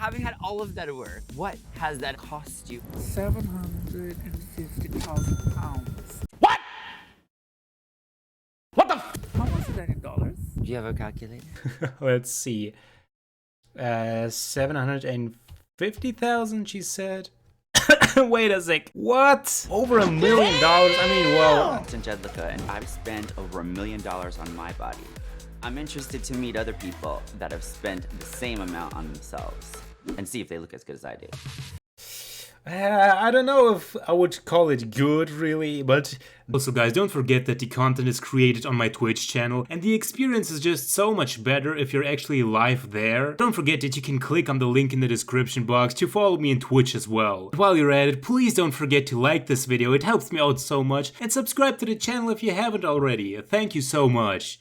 Having had all of that work, what has that cost you? £750,000. What? What the f? How much is that in dollars? Do you have a calculator? Let's see. 750,000, she said. Wait a sec. What? Over $1 million? I mean, well. I'm JEDLICA, and I've spent over $1 million on my body. I'm interested to meet other people that have spent the same amount on themselves and see if they look as good as I do. I don't know if I would call it good, really, but also, guys, don't forget that the content is created on my Twitch channel, and the experience is just so much better if you're actually live there. Don't forget that you can click on the link in the description box to follow me on Twitch as well. But while you're at it, please don't forget to like this video, it helps me out so much, and subscribe to the channel if you haven't already. Thank you so much.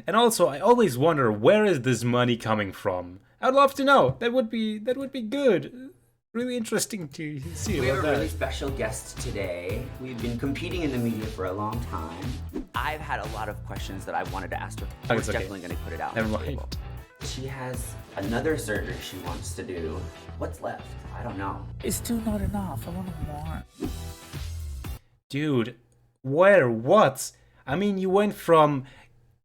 And also, I always wonder, where is this money coming from? I'd love to know. That would be good. Really interesting to see We have about a really that. special guest today. We've been competing in the media for a long time. I've had a lot of questions that I wanted to ask her. We're it's okay. definitely going to put it out Never on the mind. table. She has another surgery she wants to do. What's left? I don't know. It's still not enough. I want more. Dude, where? What? I mean, you went from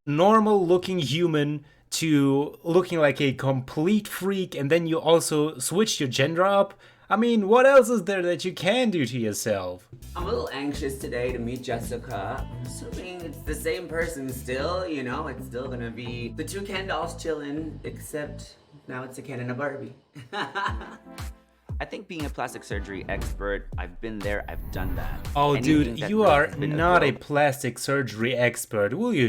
normal looking human to looking like a complete freak, and then you also switched your gender up? I mean, what else is there that you can do to yourself? I'm a little anxious today to meet Jessica. I'm assuming it's the same person still, you know? It's still gonna be the two Ken dolls chilling, except now it's a Ken and a Barbie. I think being a plastic surgery expert, I've been there, I've done that. Oh, Anything dude, that you really are has been not a growth. plastic surgery expert, will you?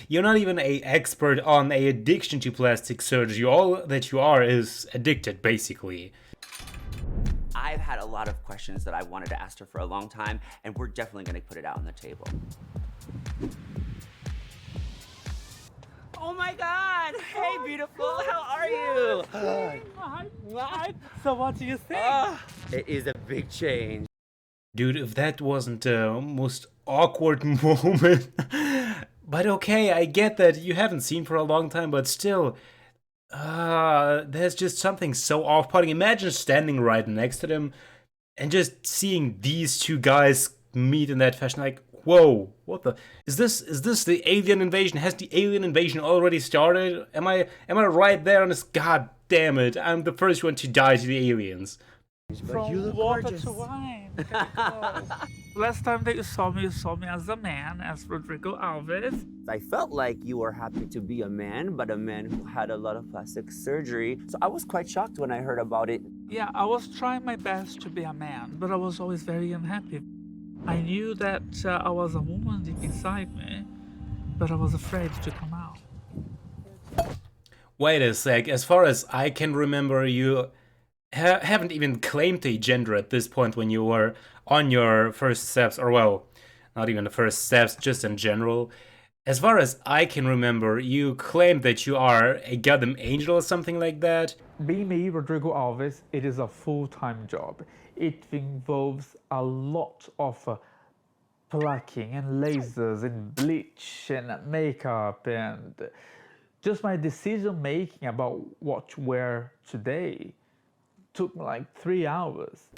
You're not even an expert on a addiction to plastic surgery. All that you are is addicted, basically. I've had a lot of questions that I wanted to ask her for a long time, and we're definitely gonna put it out on the table. Oh my God! Hey, beautiful, how are you? Hi. So what do you think? It is a big change. Dude, if that wasn't the most awkward moment. But okay, I get that you haven't seen for a long time, but still, there's just something so off-putting. Imagine standing right next to them and just seeing these two guys meet in that fashion. Like, whoa, what the? Is this the alien invasion? Has the alien invasion already started? Am I right there on this? God damn it! I'm the first one to die to the aliens. From water to wine. Last time that you saw me as a man, as Rodrigo Alves. I felt like you were happy to be a man, but a man who had a lot of plastic surgery. So I was quite shocked when I heard about it. Yeah, I was trying my best to be a man, but I was always very unhappy. I knew that I was a woman deep inside me, but I was afraid to come out. Wait a sec, as far as I can remember, you haven't even claimed a gender at this point when you were on your first steps, or well, not even the first steps, just in general. As far as I can remember, you claimed that you are a goddamn angel or something like that. Being me, Rodrigo Alves, it is a full-time job. It involves a lot of plucking and lasers and bleach and makeup, and just my decision making about what to wear today took me like 3 hours.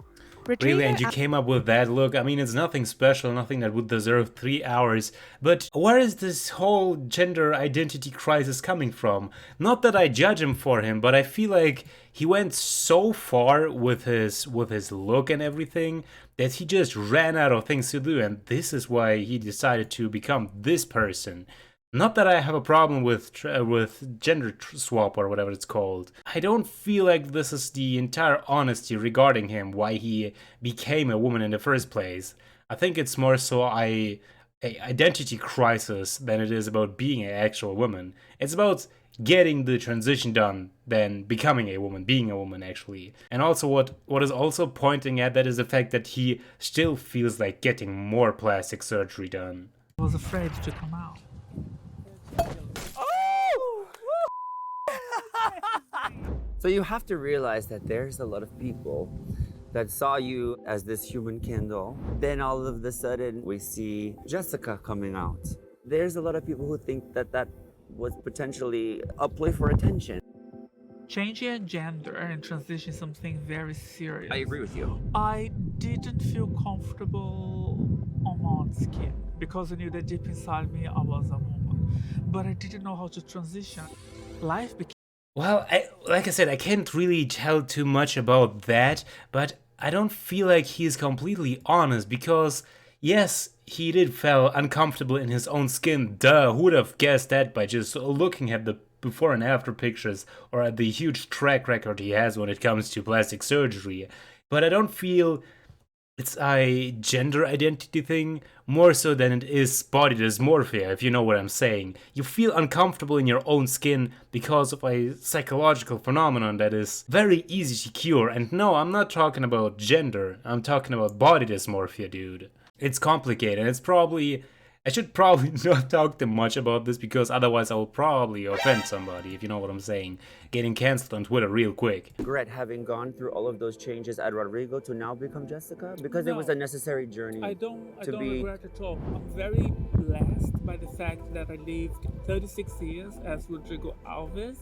Really, and you came up with that look? I mean, it's nothing special, nothing that would deserve 3 hours. But where is this whole gender identity crisis coming from? Not that I judge him for him, but I feel like he went so far with his look and everything that he just ran out of things to do, and this is why he decided to become this person. Not that I have a problem with gender swap or whatever it's called. I don't feel like this is the entire honesty regarding him, why he became a woman in the first place. I think it's more so a identity crisis than it is about being an actual woman. It's about getting the transition done than becoming a woman, being a woman actually. And also what is also pointing at that is the fact that he still feels like getting more plastic surgery done. I was afraid to come out. So you have to realize that there's a lot of people that saw you as this human candle. Then all of a sudden we see Jessica coming out. There's a lot of people who think that that was potentially a play for attention. Changing a gender and transitioning something very serious. I agree with you. I didn't feel comfortable on my own skin because I knew that deep inside me I was a woman, but I didn't know how to transition. Life became Well, like I said, I can't really tell too much about that, but I don't feel like he's completely honest because, yes, he did feel uncomfortable in his own skin. Duh, who would have guessed that by just looking at the before and after pictures or at the huge track record he has when it comes to plastic surgery. But I don't feel it's a gender identity thing more so than it is body dysmorphia, if you know what I'm saying. You feel uncomfortable in your own skin because of a psychological phenomenon that is very easy to cure. And no, I'm not talking about gender, I'm talking about body dysmorphia, dude. It's complicated. I should probably not talk too much about this because otherwise I will probably offend somebody, if you know what I'm saying. Getting cancelled on Twitter real quick. Regret having gone through all of those changes at Rodrigo to now become Jessica? Because it was a necessary journey. I don't regret at all. I'm very blessed by the fact that I lived 36 years as Rodrigo Alves,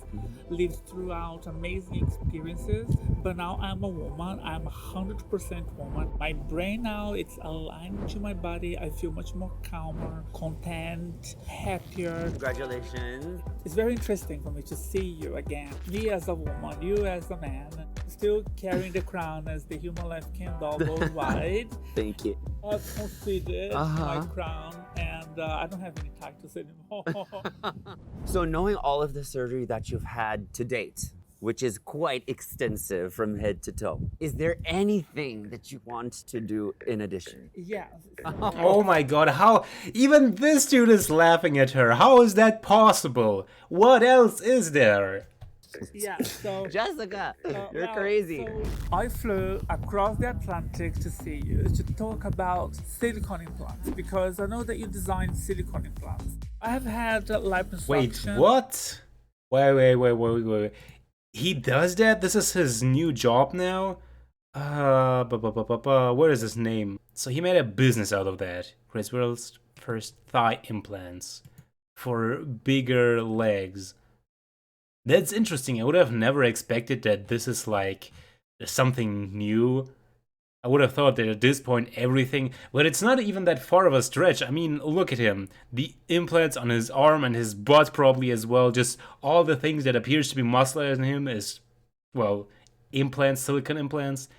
lived throughout amazing experiences, but now I'm a woman. I'm 100% woman. My brain now, it's aligned to my body. I feel much more calmer, content, happier. Congratulations. It's very interesting for me to see you again. Me as a woman, you as a man, still carrying the crown as the human life candle worldwide. Thank you. I've considered my crown and I don't have any titles anymore. So knowing all of the surgery that you've had to date, which is quite extensive from head to toe, is there anything that you want to do in addition? Yes. Oh my god, how even this dude is laughing at her. How is that possible? What else is there? Yeah, so Jessica, you're well, crazy. so I flew across the Atlantic to see you to talk about silicone implants because I know that you designed silicone implants. I have had liposuction. Wait, what? Wait. He does that? This is his new job now? What is his name? So he made a business out of that. Creates world's first thigh implants for bigger legs. That's interesting. I would have never expected that this is like something new. I would have thought that at this point everything, but it's not even that far of a stretch. I mean, look at him. The implants on his arm and his butt probably as well. Just all the things that appears to be muscular in him is, well, implants, silicone implants.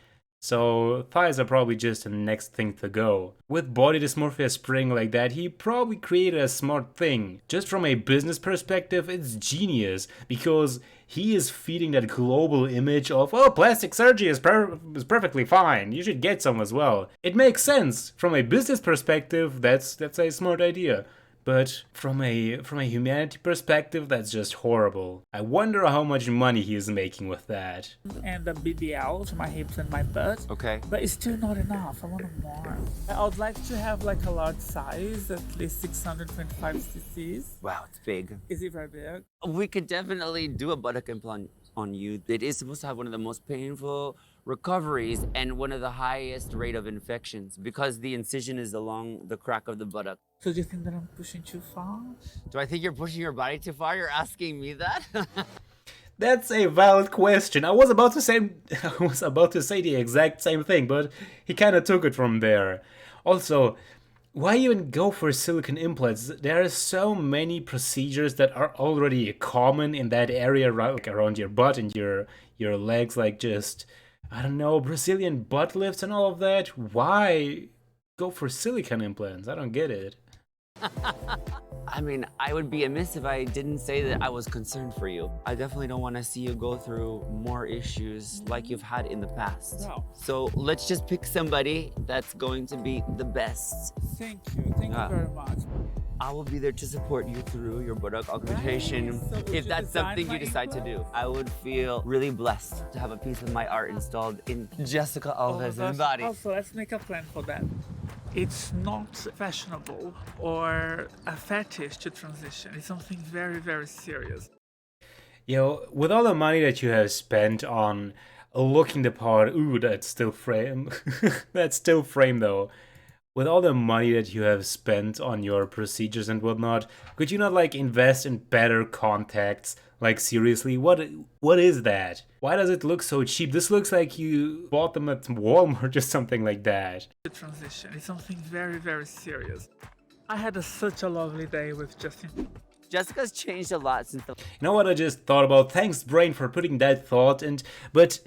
So thighs are probably just the next thing to go. With body dysmorphia spring like that, he probably created a smart thing. Just from a business perspective, it's genius because he is feeding that global image of, oh, plastic surgery is perfectly fine. You should get some as well. It makes sense. From a business perspective, that's a smart idea. But from a humanity perspective, that's just horrible. I wonder how much money he is making with that. And a BBL to my hips and my butt. Okay. But it's still not enough. I want more. I would like to have like a large size, at least 625 cc's. Wow, it's big. Is it very big? We could definitely do a buttock implant on you. It is supposed to have one of the most painful recoveries and one of the highest rate of infections because the incision is along the crack of the buttock. So do you think that I'm pushing too far? Do I think you're pushing your body too far? You're asking me that? That's a valid question. I was about to say the exact same thing, but he kind of took it from there. Also, why even go for silicone implants? There are so many procedures that are already common in that area, right? Like around your butt and your legs, like just, I don't know, Brazilian butt lifts and all of that. Why go for silicone implants? I don't get it. I mean, I would be amiss if I didn't say that I was concerned for you. I definitely don't want to see you go through more issues like you've had in the past. No. So let's just pick somebody that's going to be the best. Thank you. Thank you very much. I will be there to support you through your buttock augmentation if that's something you decide to do. I would feel really blessed to have a piece of my art installed in Jessica Alves' body. Also, let's make a plan for that. It's not fashionable or a fetish to transition. It's something very, very serious. Yo, with all the money that you have spent on looking the part, ooh, that's still frame. That's still frame though. With all the money that you have spent on your procedures and whatnot, could you not like invest in better contacts? Like seriously, what is that? Why does it look so cheap? This looks like you bought them at Walmart or something like that. The transition is something very, very serious. I had such a lovely day with Justin. Jessica's changed a lot since the You know what I just thought about? Thanks, brain, for putting that thought in. But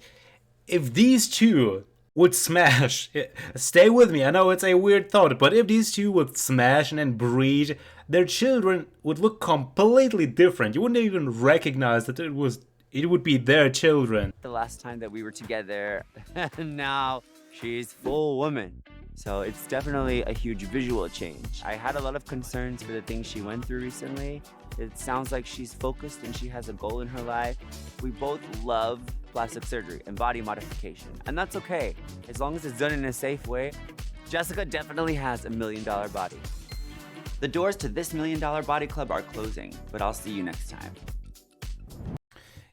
if these two would smash, stay with me, I know it's a weird thought, but if these two would smash and then breed, their children would look completely different. You wouldn't even recognize that it would be their children. last time that we were together. Now she's full woman. So it's definitely a huge visual change. I had a lot of concerns for the things she went through recently. It sounds like she's focused and she has a goal in her life. We both love plastic surgery and body modification, and that's okay, as long as it's done in a safe way. Jessica definitely has $1 million body. The doors to this $1 million body club are closing, but I'll see you next time.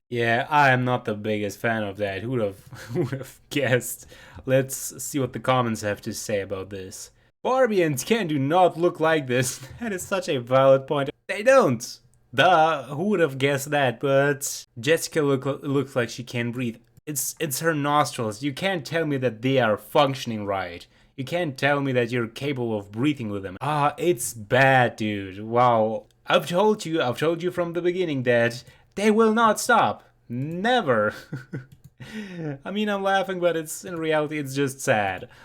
Yeah, I am not the biggest fan of that. Who would have guessed? Let's see what the comments have to say about this. Barbie and Ken do not look like this. That is such a valid point. They don't. Duh, who would have guessed that? But Jessica looks like she can breathe. It's her nostrils. You can't tell me that they are functioning right. You can't tell me that you're capable of breathing with them. Ah, it's bad, dude. Wow. I've told you from the beginning that they will not stop. Never. I mean, I'm laughing, but in reality, it's just sad.